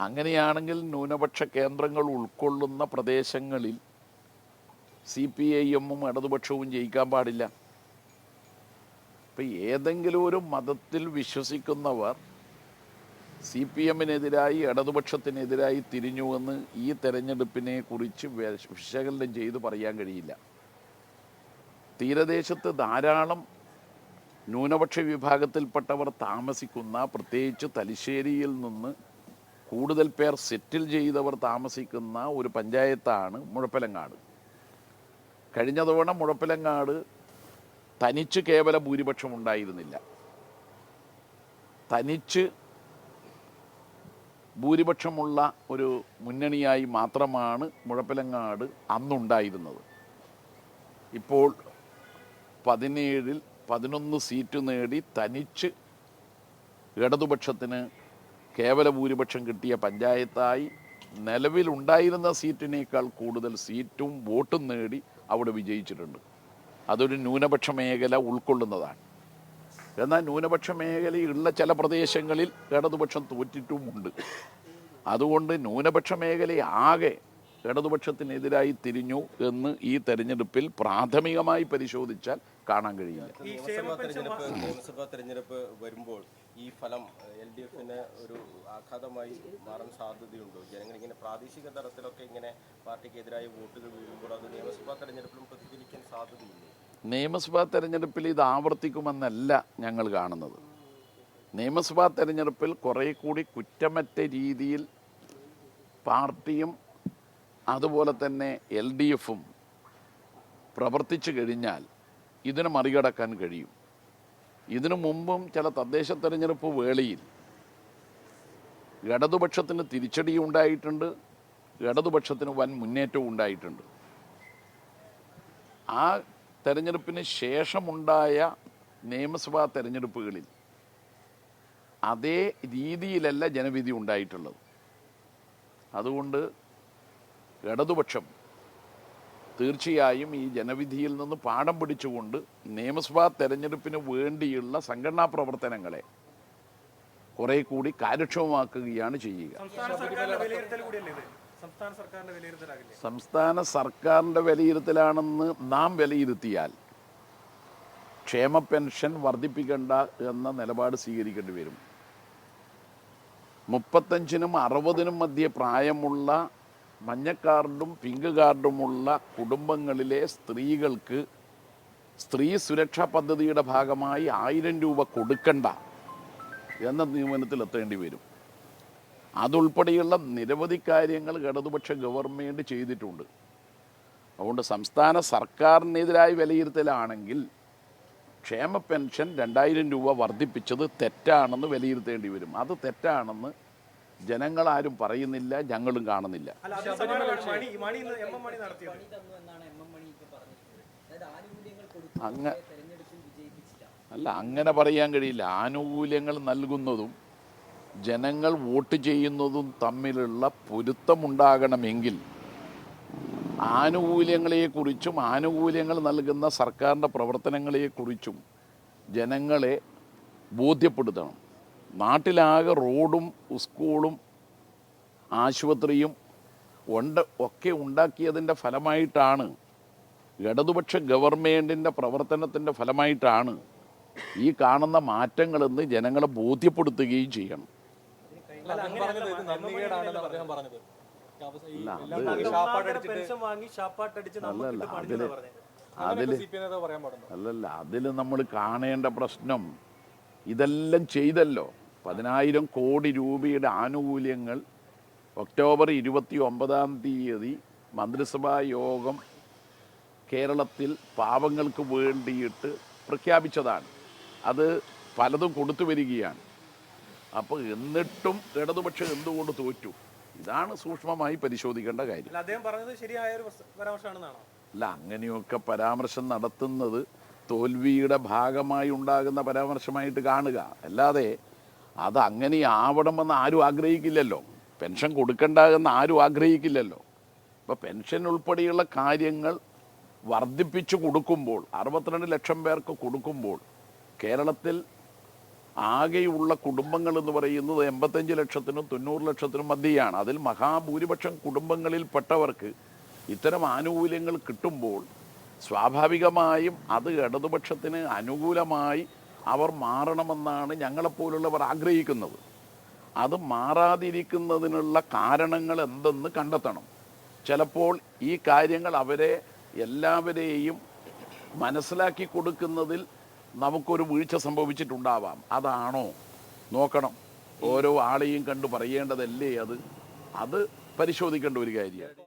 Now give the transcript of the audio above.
അങ്ങനെയാണെങ്കിൽ ന്യൂനപക്ഷ കേന്ദ്രങ്ങൾ ഉൾക്കൊള്ളുന്ന പ്രദേശങ്ങളിൽ CPIM ഇടതുപക്ഷവും ജയിക്കാൻ പാടില്ല. ഇപ്പം ഏതെങ്കിലും ഒരു മതത്തിൽ വിശ്വസിക്കുന്നവർ CPM-നെതിരായി ഇടതുപക്ഷത്തിനെതിരായി തിരിഞ്ഞുവെന്ന് ഈ തെരഞ്ഞെടുപ്പിനെ കുറിച്ച് വിശകലനം ചെയ്ത് പറയാൻ കഴിയില്ല. തീരദേശത്ത് ധാരാളം ന്യൂനപക്ഷ വിഭാഗത്തിൽപ്പെട്ടവർ താമസിക്കുന്ന, പ്രത്യേകിച്ച് തലശ്ശേരിയിൽ നിന്ന് കൂടുതൽ പേർ സെറ്റിൽ ചെയ്തവർ താമസിക്കുന്ന ഒരു പഞ്ചായത്താണ് മുഴപ്പിലങ്ങാട്. കഴിഞ്ഞ തവണ മുഴപ്പിലങ്ങാട് തനിച്ച് കേവല ഭൂരിപക്ഷം ഉണ്ടായിരുന്നില്ല. തനിച്ച് ഭൂരിപക്ഷമുള്ള ഒരു മുന്നണിയായി മാത്രമാണ് മുഴപ്പിലങ്ങാട് അന്നുണ്ടായിരുന്നത്. ഇപ്പോൾ 17-ൽ 11 സീറ്റ് നേടി തനിച്ച് ഇടതുപക്ഷത്തിന് കേവല ഭൂരിപക്ഷം കിട്ടിയ പഞ്ചായത്തായി നിലവിലുണ്ടായിരുന്ന സീറ്റിനേക്കാൾ കൂടുതൽ സീറ്റും വോട്ടും നേടി അവിടെ വിജയിച്ചിട്ടുണ്ട്. അതൊരു ന്യൂനപക്ഷ മേഖല ഉൾക്കൊള്ളുന്നതാണ്. എന്നാൽ ന്യൂനപക്ഷ മേഖലയുള്ള ചില പ്രദേശങ്ങളിൽ ഇടതുപക്ഷം തോറ്റിട്ടുമുണ്ട്. അതുകൊണ്ട് ന്യൂനപക്ഷ മേഖല ആകെ ഇടതുപക്ഷത്തിനെതിരായി തിരിഞ്ഞു എന്ന് ഈ തെരഞ്ഞെടുപ്പിൽ പ്രാഥമികമായി പരിശോധിച്ചാൽ കാണാൻ കഴിയില്ല. നിയമസഭാ തെരഞ്ഞെടുപ്പ് വരുമ്പോൾ ഈ ഫലം LDFന് ഒരു ആഘാതമായി മാറാൻ സാധ്യതയുണ്ടോ? ജനങ്ങൾ ഇങ്ങനെ പ്രാദേശിക തലത്തിലൊക്കെ ഇങ്ങനെ പാർട്ടിക്കെതിരായ വോട്ടുകൾ വീഴുമ്പോൾ അത് നിയമസഭാ തെരഞ്ഞെടുപ്പിലും പ്രതിഫലിക്കാൻ സാധ്യതയില്ലേ? നിയമസഭാ തെരഞ്ഞെടുപ്പിൽ ഇത് ആവർത്തിക്കുമെന്നല്ല ഞങ്ങൾ കാണുന്നത്. നിയമസഭാ തെരഞ്ഞെടുപ്പിൽ കുറേ കൂടി കുറ്റമറ്റ രീതിയിൽ പാർട്ടിയും അതുപോലെ തന്നെ LDFും പ്രവർത്തിച്ചു കഴിഞ്ഞാൽ ഇതിനെ മറികടക്കാൻ കഴിയും. ഇതിനു മുമ്പും ചില തദ്ദേശ തെരഞ്ഞെടുപ്പ് വേളയിൽ ഇടതുപക്ഷത്തിന് തിരിച്ചടി ഉണ്ടായിട്ടുണ്ട്, ഇടതുപക്ഷത്തിന് വൻ മുന്നേറ്റവും ഉണ്ടായിട്ടുണ്ട്. ആ തെരഞ്ഞെടുപ്പിന് ശേഷമുണ്ടായ നിയമസഭാ തെരഞ്ഞെടുപ്പുകളിൽ അതേ രീതിയിലല്ല ജനവിധി ഉണ്ടായിട്ടുള്ളത്. അതുകൊണ്ട് ഇടതുപക്ഷം തീർച്ചയായും ഈ ജനവിധിയിൽ നിന്ന് പാഠം പിടിച്ചുകൊണ്ട് നിയമസഭാ തെരഞ്ഞെടുപ്പിന് വേണ്ടിയുള്ള സംഘടനാ പ്രവർത്തനങ്ങളെ കുറെ കൂടി കാര്യക്ഷമമാക്കുകയാണ് ചെയ്യുക. സംസ്ഥാന സർക്കാരിൻ്റെ വിലയിരുത്തലാണെന്ന് നാം വിലയിരുത്തിയാൽ ക്ഷേമ പെൻഷൻ വർദ്ധിപ്പിക്കേണ്ട എന്ന നിലപാട് സ്വീകരിക്കേണ്ടി വരും. 35-നും 60-നും മധ്യേ പ്രായമുള്ള മഞ്ഞക്കാർഡും പിങ്ക് കാർഡുമുള്ള കുടുംബങ്ങളിലെ സ്ത്രീകൾക്ക് സ്ത്രീ സുരക്ഷാ പദ്ധതിയുടെ ഭാഗമായി 1000 രൂപ കൊടുക്കണ്ട എന്ന നിഗമനത്തിലെത്തേണ്ടി വരും. അതുൾപ്പെടെയുള്ള നിരവധി കാര്യങ്ങൾ ഇടതുപക്ഷ ഗവൺമെൻറ് ചെയ്തിട്ടുണ്ട്. അതുകൊണ്ട് സംസ്ഥാന സർക്കാരിനെതിരായി വിലയിരുത്തലാണെങ്കിൽ ക്ഷേമ പെൻഷൻ 2000 രൂപ വർദ്ധിപ്പിച്ചത് തെറ്റാണെന്ന് വിലയിരുത്തേണ്ടി വരും. അത് തെറ്റാണെന്ന് ജനങ്ങളാരും പറയുന്നില്ല, ഞങ്ങളും കാണുന്നില്ല. അങ്ങനെ പറയാൻ കഴിയില്ല. ആനുകൂല്യങ്ങൾ നൽകുന്നതും ജനങ്ങൾ വോട്ട് ചെയ്യുന്നതും തമ്മിലുള്ള പൊരുത്തമുണ്ടാകണമെങ്കിൽ ആനുകൂല്യങ്ങളെക്കുറിച്ചും ആനുകൂല്യങ്ങൾ നൽകുന്ന സർക്കാരിൻ്റെ പ്രവർത്തനങ്ങളെക്കുറിച്ചും ജനങ്ങളെ ബോധ്യപ്പെടുത്തണം. നാട്ടിലാകെ റോഡും സ്കൂളും ആശുപത്രിയും ഒക്കെ ഉണ്ടാക്കിയതിൻ്റെ ഫലമായിട്ടാണ്, ഇടതുപക്ഷ ഗവൺമെൻറ്റിൻ്റെ പ്രവർത്തനത്തിൻ്റെ ഫലമായിട്ടാണ് ഈ കാണുന്ന മാറ്റങ്ങളെന്ന് ജനങ്ങളെ ബോധ്യപ്പെടുത്തുകയും ചെയ്യണം. അതിൽ നമ്മൾ കാണേണ്ട പ്രശ്നം ഇതെല്ലാം ചെയ്തല്ലോ. 10,000 കോടി രൂപയുടെ ആനുകൂല്യങ്ങൾ ഒക്ടോബർ 29-ാം തീയതി മന്ത്രിസഭാ യോഗം കേരളത്തിൽ പാവങ്ങൾക്ക് വേണ്ടിയിട്ട് പ്രഖ്യാപിച്ചതാണ്. അത് പലതും കൊടുത്തു വരികയാണ്. അപ്പോൾ എന്നിട്ടും ഇടതുപക്ഷം എന്തുകൊണ്ട് തോറ്റു? ഇതാണ് സൂക്ഷ്മമായി പരിശോധിക്കേണ്ട കാര്യം. അല്ല, അങ്ങനെയൊക്കെ പരാമർശം നടത്തുന്നത് തോൽവിയുടെ ഭാഗമായി ഉണ്ടാകുന്ന പരാമർശമായിട്ട് കാണുക. അല്ലാതെ അത് അങ്ങനെ ആവണമെന്ന് ആരും ആഗ്രഹിക്കില്ലല്ലോ. പെൻഷൻ കൊടുക്കണ്ട എന്ന് ആരും ആഗ്രഹിക്കില്ലല്ലോ. ഇപ്പോൾ പെൻഷൻ ഉൾപ്പെടെയുള്ള കാര്യങ്ങൾ വർദ്ധിപ്പിച്ചു കൊടുക്കുമ്പോൾ, 62 ലക്ഷം പേർക്ക് കൊടുക്കുമ്പോൾ കേരളത്തിൽ ആകെയുള്ള കുടുംബങ്ങൾ എന്ന് പറയുന്നത് 85 ലക്ഷത്തിനും 90 ലക്ഷത്തിനും മധ്യയാണ്. അതിൽ മഹാഭൂരിപക്ഷം കുടുംബങ്ങളിൽപ്പെട്ടവർക്ക് ഇത്തരം ആനുകൂല്യങ്ങൾ കിട്ടുമ്പോൾ സ്വാഭാവികമായും അത് ഇടതുപക്ഷത്തിന് അനുകൂലമായി അവർ മാറണമെന്നാണ് ഞങ്ങളെപ്പോലുള്ളവർ ആഗ്രഹിക്കുന്നത്. അത് മാറാതിരിക്കുന്നതിനുള്ള കാരണങ്ങൾ എന്തെന്ന് കണ്ടെത്തണം. ചിലപ്പോൾ ഈ കാര്യങ്ങൾ അവരെ എല്ലാവരെയും മനസ്സിലാക്കി കൊടുക്കുന്നതിൽ നമുക്കൊരു വീഴ്ച സംഭവിച്ചിട്ടുണ്ടാവാം. അതാണോ നോക്കണം. ഓരോ ആളെയും കണ്ട് പറയേണ്ടതല്ലേ അത് പരിശോധിക്കേണ്ട ഒരു കാര്യമാണ്.